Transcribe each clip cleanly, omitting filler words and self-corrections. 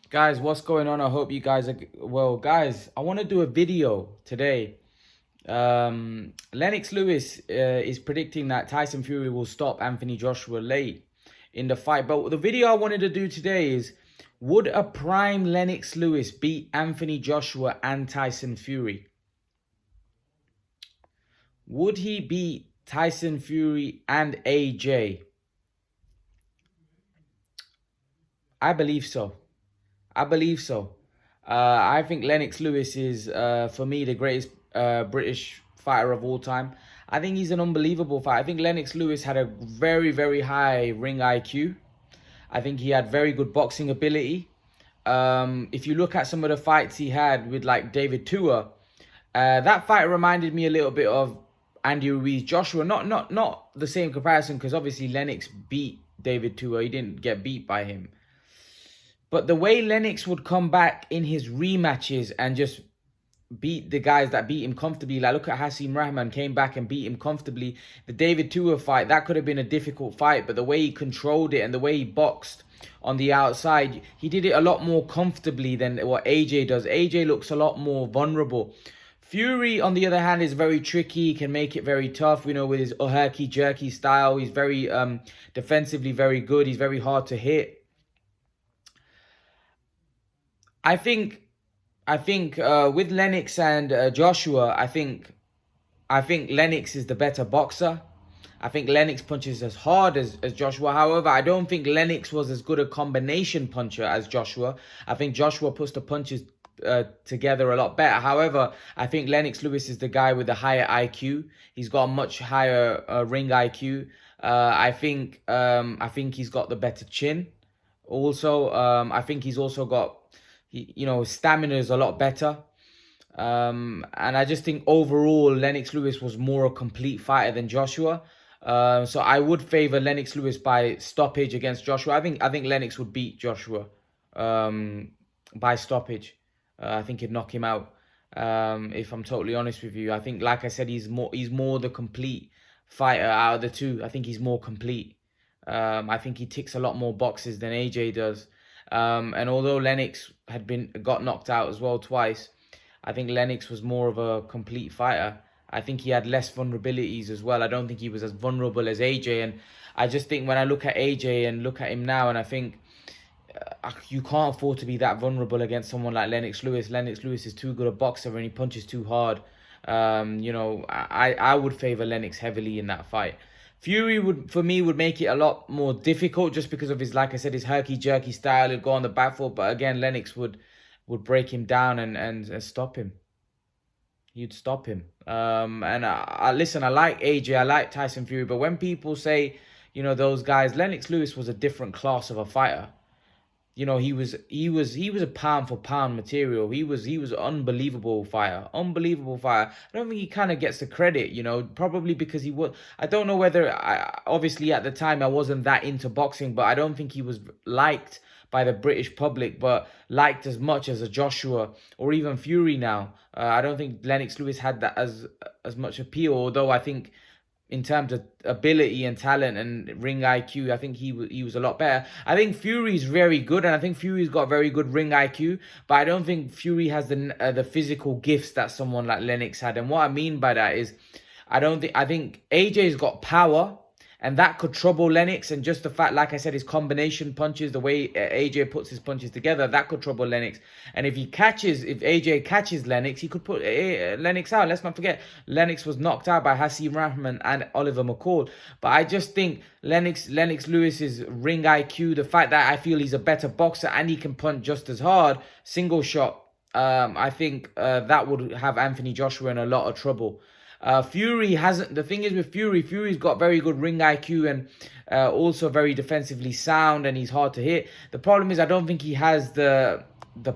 Guys, what's going on? I hope you guys are well. Guys, I want to do a video today. Lennox Lewis is predicting that Tyson Fury will stop Anthony Joshua late in the fight. But the video I wanted to do today is, would a prime Lennox Lewis beat Anthony Joshua and Tyson Fury? Would he beat Tyson Fury and AJ? I believe so. I believe so. I think Lennox Lewis is, for me, the greatest British fighter of all time. I think he's an unbelievable fighter. I think Lennox Lewis had a very, very high ring IQ. I think he had very good boxing ability. If you look at some of the fights he had with like David Tua, that fight reminded me a little bit of Andy Ruiz Joshua. Not the same comparison, because obviously Lennox beat David Tua. He didn't get beat by him. But the way Lennox would come back in his rematches and just beat the guys that beat him comfortably, like look at Hasim Rahman, came back and beat him comfortably. The David Tua fight, that could have been a difficult fight, but the way he controlled it and the way he boxed on the outside, he did it a lot more comfortably than what AJ does. AJ looks a lot more vulnerable. Fury, on the other hand, is very tricky. He can make it very tough, with his herky-jerky style. He's very defensively very good. He's very hard to hit. I think with Lennox and Joshua, I think Lennox is the better boxer. I think Lennox punches as hard as Joshua. However, I don't think Lennox was as good a combination puncher as Joshua. I think Joshua puts the punches together a lot better. However, I think Lennox Lewis is the guy with the higher IQ. He's got a much higher ring IQ. I think he's got the better chin. Also, I think he's also got, his stamina is a lot better. And I just think overall, Lennox Lewis was more a complete fighter than Joshua. So I would favor Lennox Lewis by stoppage against Joshua. I think Lennox would beat Joshua by stoppage. I think he'd knock him out. If I'm totally honest with you, I think, like I said, he's more the complete fighter out of the two. I think he's more complete. I think he ticks a lot more boxes than AJ does. And although Lennox got knocked out as well twice, I think Lennox was more of a complete fighter. I think he had less vulnerabilities as well. I don't think he was as vulnerable as AJ. And I just think when I look at AJ and look at him now, and I think you can't afford to be that vulnerable against someone like Lennox Lewis. Lennox Lewis is too good a boxer and he punches too hard. I would favor Lennox heavily in that fight. Fury for me, would make it a lot more difficult just because of his, like I said, his herky-jerky style. He'd go on the back foot, but again, Lennox would break him down and stop him. You'd stop him. And listen, I like AJ, I like Tyson Fury, but when people say, those guys, Lennox Lewis was a different class of a fighter. He was a pound for pound material. He was unbelievable fighter, unbelievable fighter. I don't think he kind of gets the credit, probably because he was. I don't know whether obviously at the time I wasn't that into boxing, but I don't think he was liked by the British public, but liked as much as a Joshua or even Fury now. I don't think Lennox Lewis had that as much appeal, although I think in terms of ability and talent and ring IQ, I think he was a lot better. I think Fury's very good, and I think Fury's got very good ring IQ, but I don't think Fury has the physical gifts that someone like Lennox had. And what I mean by that is, I think AJ's got power, and that could trouble Lennox. And just the fact, like I said, his combination punches, the way AJ puts his punches together, that could trouble Lennox. And if AJ catches Lennox, he could put Lennox out. Let's not forget, Lennox was knocked out by Hasim Rahman and Oliver McCall. But I just think Lennox Lewis's ring IQ, the fact that I feel he's a better boxer and he can punch just as hard, single shot, I think that would have Anthony Joshua in a lot of trouble. Fury hasn't. The thing is with Fury's got very good ring IQ and also very defensively sound, and he's hard to hit. The problem is I don't think he has the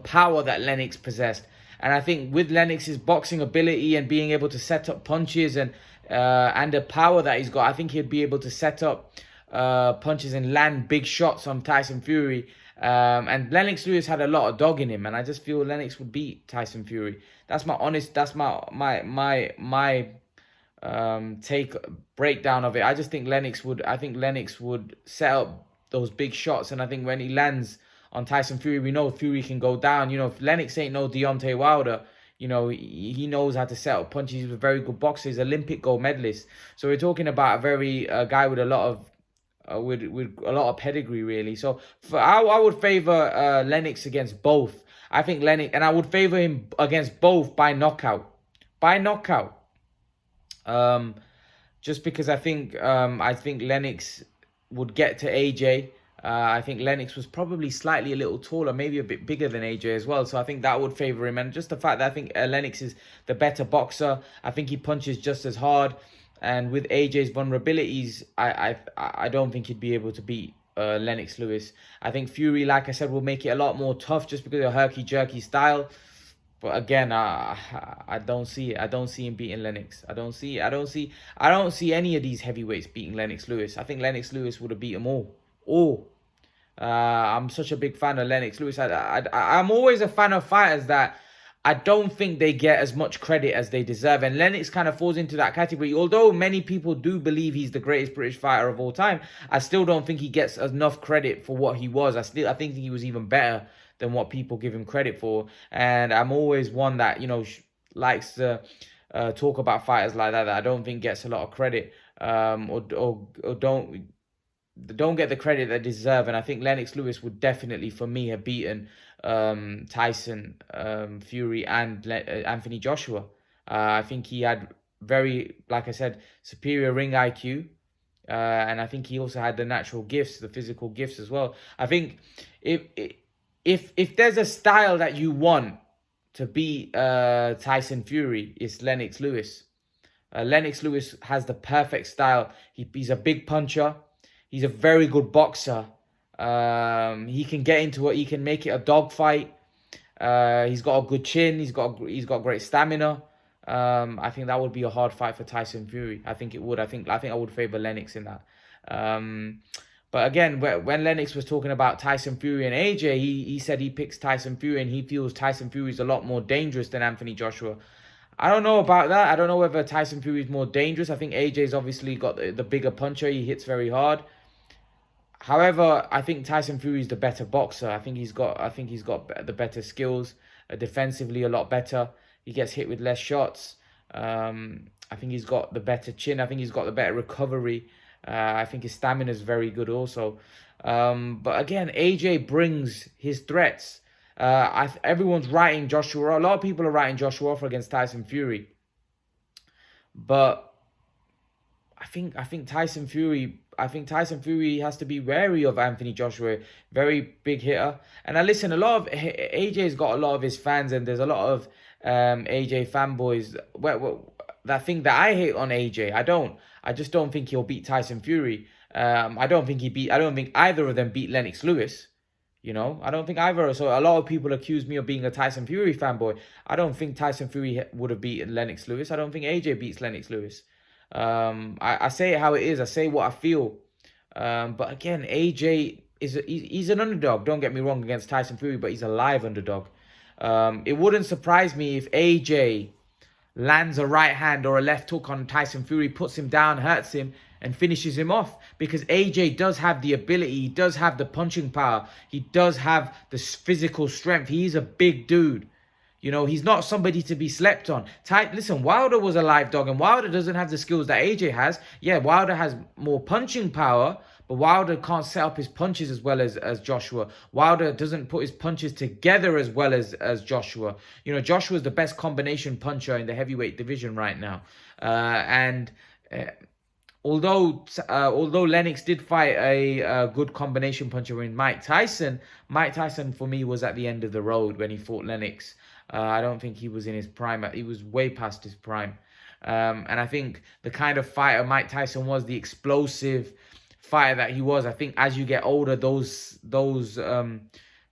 power that Lennox possessed. And I think with Lennox's boxing ability and being able to set up punches and the power that he's got, I think he'd be able to set up punches and land big shots on Tyson Fury. And Lennox Lewis had a lot of dog in him, and I just feel Lennox would beat Tyson Fury. That's my take breakdown of it. I just think Lennox would set up those big shots, and I think when he lands on Tyson Fury. We know Fury can go down. You know, if Lennox ain't no Deontay Wilder, you know, he knows how to set up punches. He's a very good boxer. He's Olympic gold medalist. So we're talking about a very guy with a lot of with a lot of pedigree, really. So I would favor Lennox against both. I think Lennox, and I would favor him against both by knockout. By knockout. Um, just because I think Lennox would get to AJ. I think Lennox was probably slightly a little taller, maybe a bit bigger than AJ as well. So I think that would favor him. And just the fact that I think Lennox is the better boxer. I think he punches just as hard. And with AJ's vulnerabilities, I don't think he'd be able to beat Lennox Lewis. I think Fury, like I said, will make it a lot more tough just because of herky jerky style. But again, I don't see it. I don't see him beating Lennox. I don't see any of these heavyweights beating Lennox Lewis. I think Lennox Lewis would have beat them all. All. I'm such a big fan of Lennox Lewis. I'm always a fan of fighters that I don't think they get as much credit as they deserve. And Lennox kind of falls into that category. Although many people do believe he's the greatest British fighter of all time, I still don't think he gets enough credit for what he was. I think he was even better than what people give him credit for. And I'm always one that, you know, likes to talk about fighters like that I don't think gets a lot of credit, or don't get the credit they deserve. And I think Lennox Lewis would definitely, for me, have beaten Tyson, Fury, and Anthony Joshua. I think he had very, like I said, superior ring IQ. And I think he also had the natural gifts, the physical gifts as well. I think if there's a style that you want to beat Tyson Fury, it's Lennox Lewis. Lennox Lewis has the perfect style. He's a big puncher. He's a very good boxer. He can get into it. He can make it a dogfight. He's got a good chin. He's got great stamina. I think that would be a hard fight for Tyson Fury. I think it would. I think I would favor Lennox in that. But again, when Lennox was talking about Tyson Fury and AJ, he said he picks Tyson Fury and he feels Tyson Fury is a lot more dangerous than Anthony Joshua. I don't know about that. I don't know whether Tyson Fury is more dangerous. I think AJ's obviously got the bigger puncher. He hits very hard. However, I think Tyson Fury is the better boxer. I think he's got the better skills, defensively a lot better. He gets hit with less shots. I think he's got the better chin. I think he's got the better recovery. I think his stamina is very good also. But again, AJ brings his threats. Everyone's writing Joshua. A lot of people are writing Joshua off against Tyson Fury. But I think Tyson Fury has to be wary of Anthony Joshua. Very big hitter. And I listen, a lot of AJ's got a lot of his fans, and there's a lot of AJ fanboys that think that I hate on AJ. I don't. I just don't think he'll beat Tyson Fury. I don't think either of them beat Lennox Lewis. You know, I don't think either. So a lot of people accuse me of being a Tyson Fury fanboy. I don't think Tyson Fury would have beaten Lennox Lewis. I don't think AJ beats Lennox Lewis. I say it how it is. I say what I feel. But again, AJ he's an underdog. Don't get me wrong against Tyson Fury, but he's a live underdog. It wouldn't surprise me if AJ lands a right hand or a left hook on Tyson Fury, puts him down, hurts him, and finishes him off. Because AJ does have the ability, he does have the punching power, he does have the physical strength. He's a big dude. You know, he's not somebody to be slept on. Listen, Wilder was a live dog, and Wilder doesn't have the skills that AJ has. Yeah, Wilder has more punching power, but Wilder can't set up his punches as well as Joshua. Wilder doesn't put his punches together as well as Joshua. You know, Joshua's the best combination puncher in the heavyweight division right now. Although Lennox did fight a good combination puncher in Mike Tyson for me was at the end of the road when he fought Lennox. I don't think he was in his prime. He was way past his prime. And I think the kind of fighter Mike Tyson was, the explosive fighter that he was, I think as you get older, those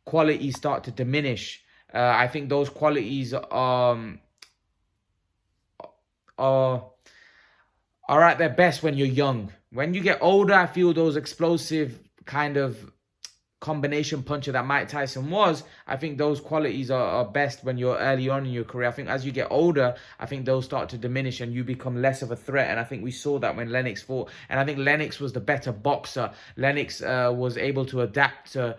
qualities start to diminish. I think those qualities are at their best when you're young. When you get older, I feel those explosive kind of combination puncher that Mike Tyson was, I think those qualities are best when you're early on in your career. I think as you get older, I think those start to diminish and you become less of a threat. And I think we saw that when Lennox fought. And I think Lennox was the better boxer. Lennox was able to adapt to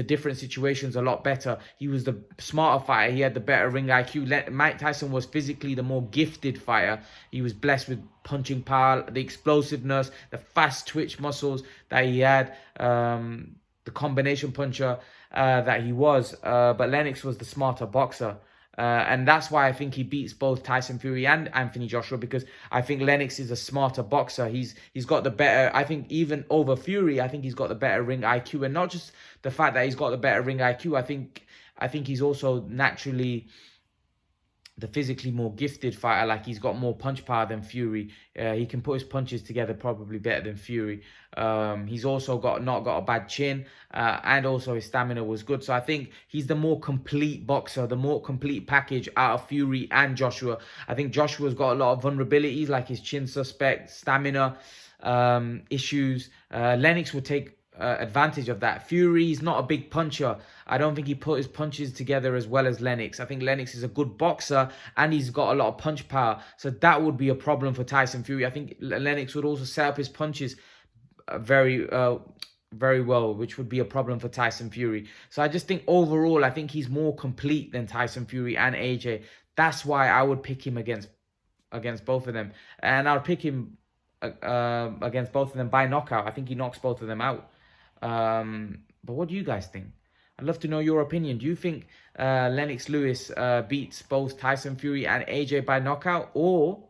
different situations a lot better. He was the smarter fighter. He had the better ring IQ. Mike Tyson was physically the more gifted fighter. He was blessed with punching power, the explosiveness, the fast twitch muscles that he had. The combination puncher that he was. But Lennox was the smarter boxer. And that's why I think he beats both Tyson Fury and Anthony Joshua, because I think Lennox is a smarter boxer. He's got the better, I think even over Fury, I think he's got the better ring IQ. And not just the fact that he's got the better ring IQ, I think he's also naturally the physically more gifted fighter. Like, he's got more punch power than Fury. He can put his punches together probably better than Fury. He's also not got a bad chin, and also his stamina was good. So I think he's the more complete boxer, the more complete package out of Fury and Joshua. I think Joshua's got a lot of vulnerabilities, like his chin suspect, stamina issues. Lennox would take advantage of that. Fury's not a big puncher. I don't think he put his punches together as well as Lennox. I think Lennox is a good boxer and he's got a lot of punch power. So that would be a problem for Tyson Fury. I think Lennox would also set up his punches very well, which would be a problem for Tyson Fury. So I just think overall, I think he's more complete than Tyson Fury and AJ. That's why I would pick him against both of them. And I'll pick him against both of them by knockout. I think he knocks both of them out. But what do you guys think? I'd love to know your opinion. Do you think Lennox Lewis beats both Tyson Fury and AJ by knockout? Or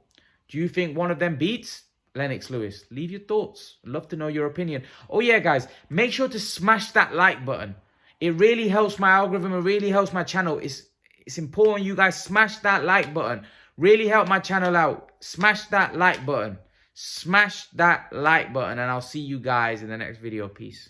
do you think one of them beats Lennox Lewis? Leave your thoughts. I'd love to know your opinion. Oh yeah, guys, make sure to smash that like button. It really helps my algorithm. It really helps my channel. It's important you guys smash that like button. Really help my channel out. Smash that like button. Smash that like button, and I'll see you guys in the next video. Peace.